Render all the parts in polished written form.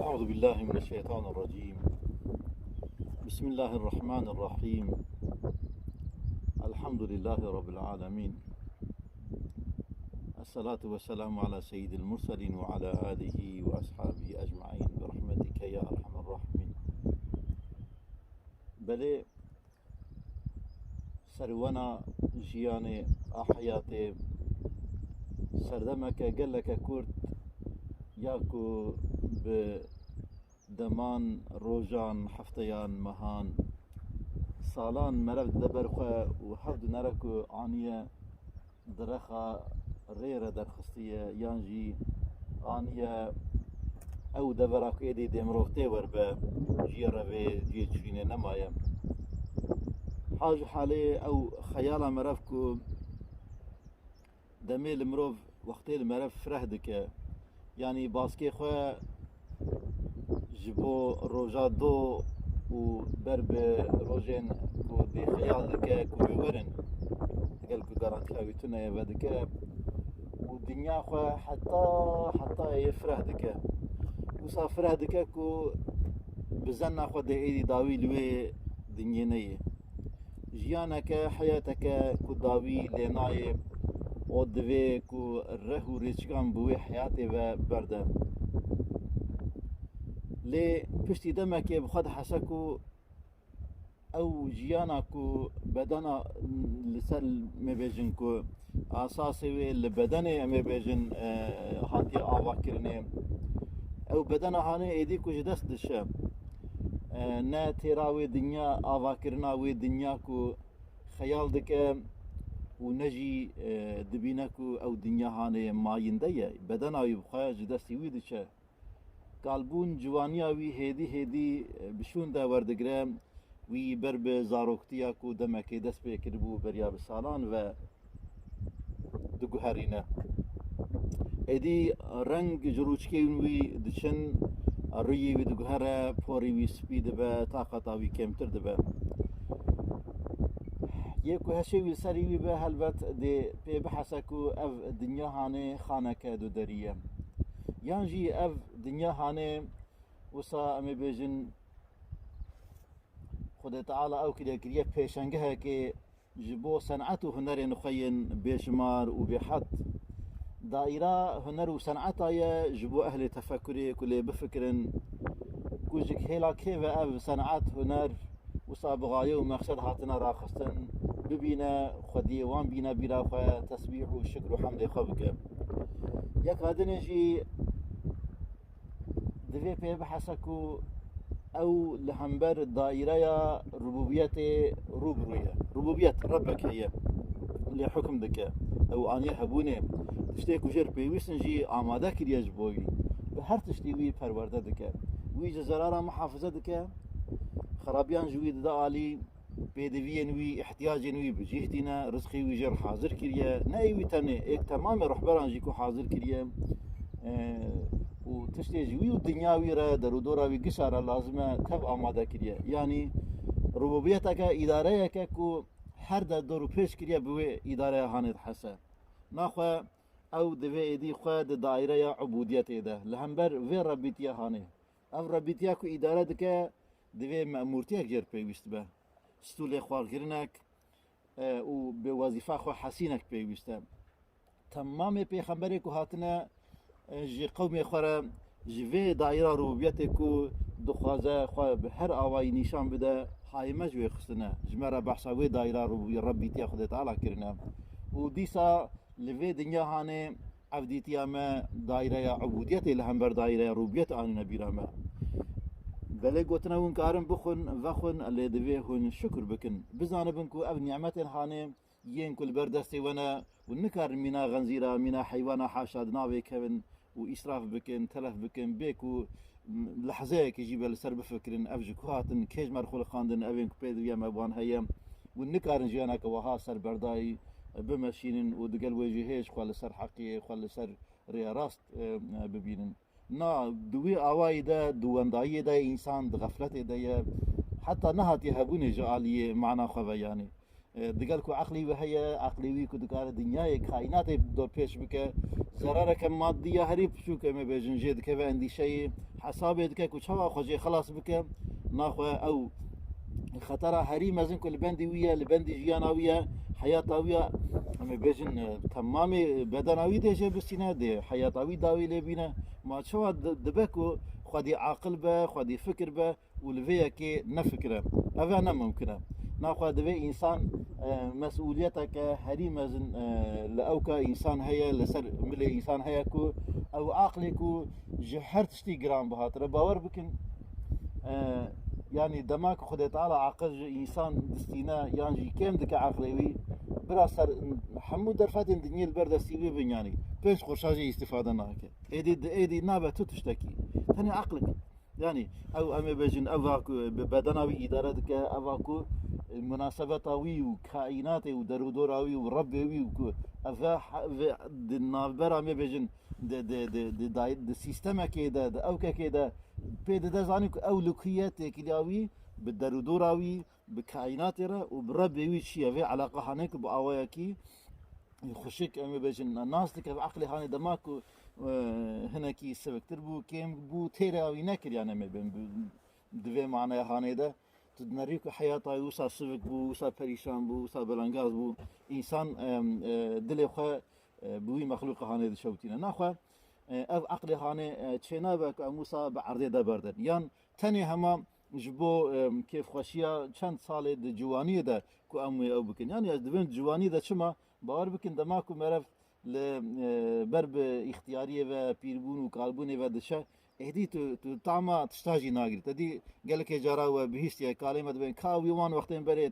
أعوذ بالله من الشيطان الرجيم. بسم الله الرحمن الرحيم. الحمد لله رب العالمين. الصلاة والسلام على سيد المرسلين وعلى آله وأصحابه أجمعين برحمتك يا أرحم الراحمين. بلي سرونا جياني أحياتي سردمك قلك كورت ياكو بدمان روجان حفتيان مهان سالان مرف دبرخوا وحفظ نركو عنية درخا ريرة درخستية يانجي عنية او دبراكو ايدي دمروختي وربا جيرا في جيتشيني نمايا حاج حالي او خيالا مرفكو دمي المروف وقتي المرف فرهدك يعني باسكي خوا جبو روجا دو و برب روجين كو دي خيال دكا كو بيورن قال كو قرانت خاويتونا يبادكا والدنيا خوا حتى يفره دكا وصافره دكا كو بزنا خوا دي ايدي داوي لوي دنينيه جيانك حياتك كو داوي لناي او دوي كو الرهو ريشكان بوي حياتي و برده لي پشتی دمك بخد حسكو او جيانكو بدنا لسر مبيجنكو اساسي البدن مبيجن هاتي اواكرني او بدنا هاني ايديكو جدس دشه نا تراوي دنيا اواكرنا وي دنيا كو خيال دك ونجي دبينكو او دنيا هاني ما ينديه بدنا يبخا جدس ويدشه قالبون جوانيا وي هيدي بشون دا وردگرام وي برب زاروكتيا كو دمكي دس بكربو بريا بسالان و دگوهرينه ادي رنگ جروچكي وي دشن روي وي دگوهره پوري وي سپيد به طاقتا وي كمتر دبه يكو هشي وي سري وي به هلبت دي بي بحسكو اف دنيا هاني خانك دو دريه يانجي اف دنيا هاني وصا امي بيجن خد تعالى او كده كريه بيشنجها كي جبو صنعته هنر نخين بشمار وبحط دائرة هنر وصنعتها يا جبو اهل تفكري كل بفكرن كوجك هيلا كيف اف صنعت هنر وصا بغايه ومقصد هاتنا راخستن ببينا خدي وان بينا بلا خا تسبيح والشكر وحمد خبك ياك هادنجي دوی پی بحثکو او لهمبر دائره ربوبیت روبرویه ربوبیت ربك هي اللي حكم دكا او اني هبونه تشتي كوجر بيويسن جي آماده كرياج بوي بهر تشتي وي پرورده دكا وي جزرارا محافظه دكا خرابيان جويد دا علي بيدوين وي احتياجين وي بجهتنا رزقي وي جر حاضر كريا نايوي تاني ايك تمام رحبران جيكو حاضر كريا وتشتي جوي والدنيا ويرا درودورا ويقشارا لازمه تب آماده كريا يعني ربوبيتك اداريك كو هر دا دورو پیش كريا بوي اداره هانت حسا ناخوا او دوي ايدي خوا دا دائره عبوديت ايده لهمبر وي ربيتيا هاني او ربيتيا كو اداره دك دوي مامورتيك جر بيوست به ستولي خوارگرنك و بوظيفه خو حسينك بيوسته تمام پیغمبر كو هاتنا جي قومي خورا جوي دائره ربوبيت كو دخوازه خو بهر اواي نشان بده حايمه جوي خصنا جمره بحثاوي دائره ربيتيا خد تعالى كرنا وديسا لفي دنيا هاني عبديتيا ما دائره عبوديت لهم بر دائره ربوبيت ان نبي رحمه بله گوتنا ون کارم بخون وخون اللي دوی هون شکر بکن بزانه بنکو اف نعمت هانه ين كل بردستي وانا ونكر منا غنزيرا منا حيوانا حاشا ناوي كevin وإسراف بكن تلف بكن بيكو لحظة كيجيب السر بفكرن أفجك هاتن كيج مرخول خاندن أبين كبيد ويا مبان هيا ونكر جيانا كوها سر برداي بمشينن ودقل وجهيش خال سر حقي خال سر ريا راست ببينن نا دوي آواي دا دوانداي دا إنسان دغفلت دا حتى نهات يهبوني جعالي معنا خوا يعني دقال كو عقلي وهي عقلي وي كو دكار دنيا كائنات دور پیش بك ضرر كم مادية هريب شو كم بيجن جد كيف عندي شيء حسابه دکه کو چوا خوجی خلاص بکه ناخو او خطر هری مزن کل بندی ویه لبندی جیاناویه حیاتاویه اما بیشن تمام بدناوی دیشه بسینه ده حیاتاوی داوی لبینه ما چوا دبکو خودی عاقل به خودی فکر به ولویه که نفکره اوه نممکنه ناخو دبی انسان مسؤوليتك هري مزن لأوكا إنسان هيا لسر ملي إنسان هيا كو أو عقلكو جحرت شتي جرام بهاتر باور بكن يعني دماغ خد تعالى عقل إنسان دستينا يعني كم دك عقلي برا سر حمود درفات الدنيا البردة سيبي بن يعني بيش خرشاجي استفادة ناكي إيدي نابة تشتكي ثاني عقلك يعني او امي بجن افاكو بدناوي ادارتك افاكو مناسبتاوي وكائناتي ودرودوراوي وربي افا النافبر امي بجن د سيستم كده او كده بيد ده زانك اولوكيات كلاوي بالدرودوراوي بكائنات وبربي وي شي في علاقه هناك باواياكي يخشك امي بجن الناس لك بعقلي هاني دماكو هناكي سبكتر بو كيم بو تيراوي نكر يعني ما بين دوي معناها هاني ده تدنريك حياته وسا سبك بو وسا بريشان بو وسا بلانغاز بو انسان دلي خو بوي مخلوق هاني ده شوتينا ناخو اف عقلي هاني تشينا بك موسى بعرضه ده بردن يان تاني هما جبو كيف خوشيا چند سال د جواني ده كو امي او بكن يعني از دبن جواني ده چما باور بكن دماكو مرف لبرب اختيارية و بيربون وكالبون و دشة اهدي تو طعمة تشتاجي ناقر تدي قالك جارا وبهيستيا كلمة بين كاو يوان وقتين بري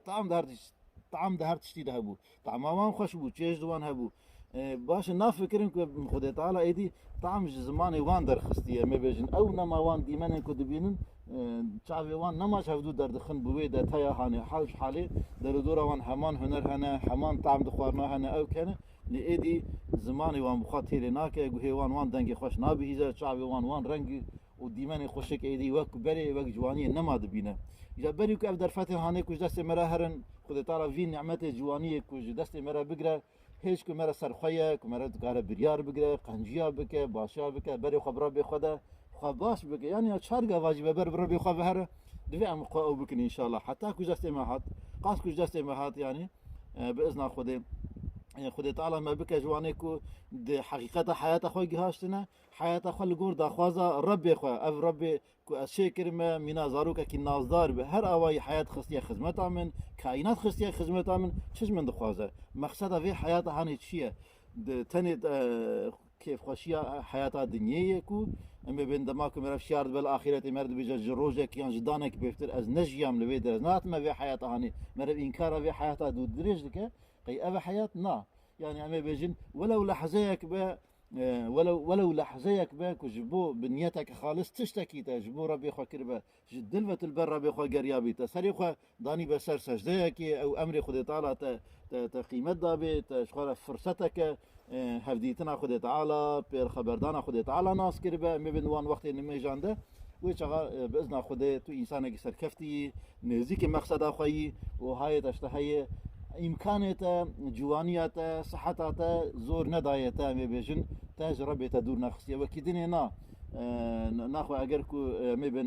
طعم دهر تشتي ده هبو طعم وان خوش بو تشيش دوان هبو باش نافكرن كو خدای تعالی ایدی طعم زمان وان در خستیه می بجن او نما وان دیمن کو دبینن چاوی وان نما چاودو در دخن بوی د تیا هانه حالش حالی در دور وان همان هنر هنه همان طعم دخوارنا هنه او کنه لإيدي زماني وان بخاطر ناكي وهيوان وان دنگي خوش نابهيزه شعبي وان رنگي وديماني خوشك ايدي وك بري وك جواني نما دبينه اذا بري كو افدر فتح هاني كوش دست مرا هرن خود تعالى في نعمت جواني كوش دست مرا بگره هیچ کو مرا سرخويه کو مرا دکاره بریار بگره قنجیا بکه باشا بکه بري خبره بخدا خباش بکه يعني چارگا واجب بر بي خو بهره دوی ام قو بكن ان شاء الله حتى كوش دست ما هات قاس كوش دست ما هات يعني باذن خدي خدای تعالی ما بک جوانی کو د حقیقت حیات خو گهاشتنه حیات خو لګور د خوازه رب خو اف رب کو اشی کرمه مینا زاروک کی نازدار به هر اوای حیات خصیه خدمت امن کائنات خصیه خدمت امن چش من د خوازه مقصد وی حیات هانه چیه د تنه كيف خشيا حياة الدنيا كو اما بين دماغ مرف شارد بالاخره مرد بيج روجك يعني جدانك بيفتر از نجيام لويدر نات ما في حياة هاني مرف انكار في حياة دو درجك قي أبا حياتنا يعني عم بيجن ولو لحظيك با ولو لحظيك با كجبو بنيتك خالص تشتكي تجبو ربي خو كربه جدلفة البر ربي خو قريابي تسري خو داني بسر سجديك او امري خدي تعالى تقيمت دابي تشخر فرصتك هفديتنا خدي تعالى بير خبردانا خدي تعالى ناس كربه مبن وان وقت نميجانده ويشغل باذن خدي تو انسانك سركفتي نزيك مقصد اخوي وهاي تشتهي امكانيته جوانيته صحته زور ندايته مي بيجن تجربه تدور نفسيه وكيدني ناخو اگر کو مبن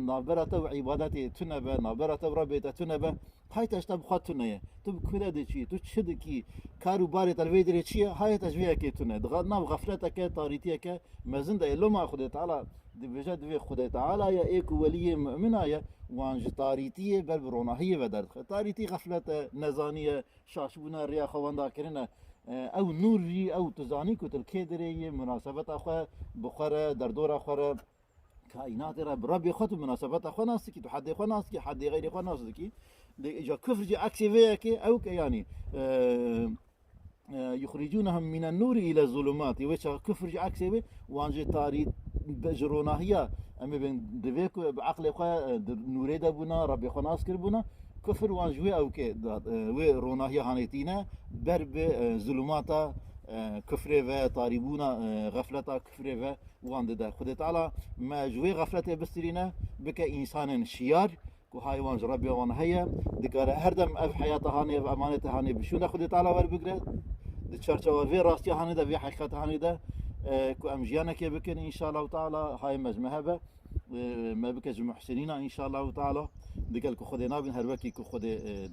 نابرته وعبادتي تنبه نابرته ربيته تنبه هاي تشتب خاطنه تو كل دشي تو تشدكي كارو باري تلفيدري شي هاي تجويه كي تنه دغنا غفلتك طاريتك مازن ده لو ما خدت على بجد في خدای تعالی یا ایک ولی مؤمنه یا وانج تاریتی بر بروناهی و درد تاریتی غفلت نزانیه شاشبونا ریا خواندا کرنه او نوری او تزانی کتل کدری مناسبت اخو بخره در دور اخره کائنات رب ربي خط مناسبات اخو ناس کی تو حد اخو ناس کی حد غیر اخو ناس کی اجا كفر جي اكتيفيه كي او يعني يخرجونهم من النور الى الظلمات وش كفر جي اكتيفيه وانج تاريت بجروناهيا اما بين دفيكو بعقل خو نوري دبونا ربي خو ناس كربونا كفر وانجوي او كي وي روناهيا هانيتينا برب ظلماتا كفر و طاربونا غفلتا كفر و واند ده خد تعالى ما جوي غفلته بسترينا بك انسان شيار كو حيوان ربي وان هيا دكار هردم اف حياته هاني امانته هاني بشو خد تعالى ور بقره د چرچوا في راستي هاني ده في حقيقت هاني ده كو ام جيانك بكن ان شاء الله تعالى هاي مجمهبه ما بكج محسنين ان شاء الله تعالى دقل كو خد نابن هر وكي كو خد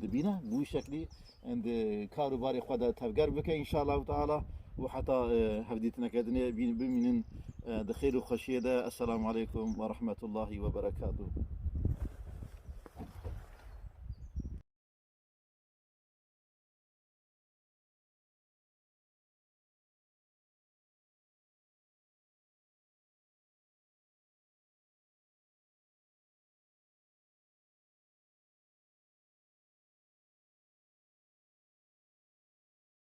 دبينا بو شكلي عند كاروباري خد تفجر بك ان شاء الله تعالى وحتى هفديتنا كدني بين بمن دخيل وخشيه. السلام عليكم ورحمه الله وبركاته.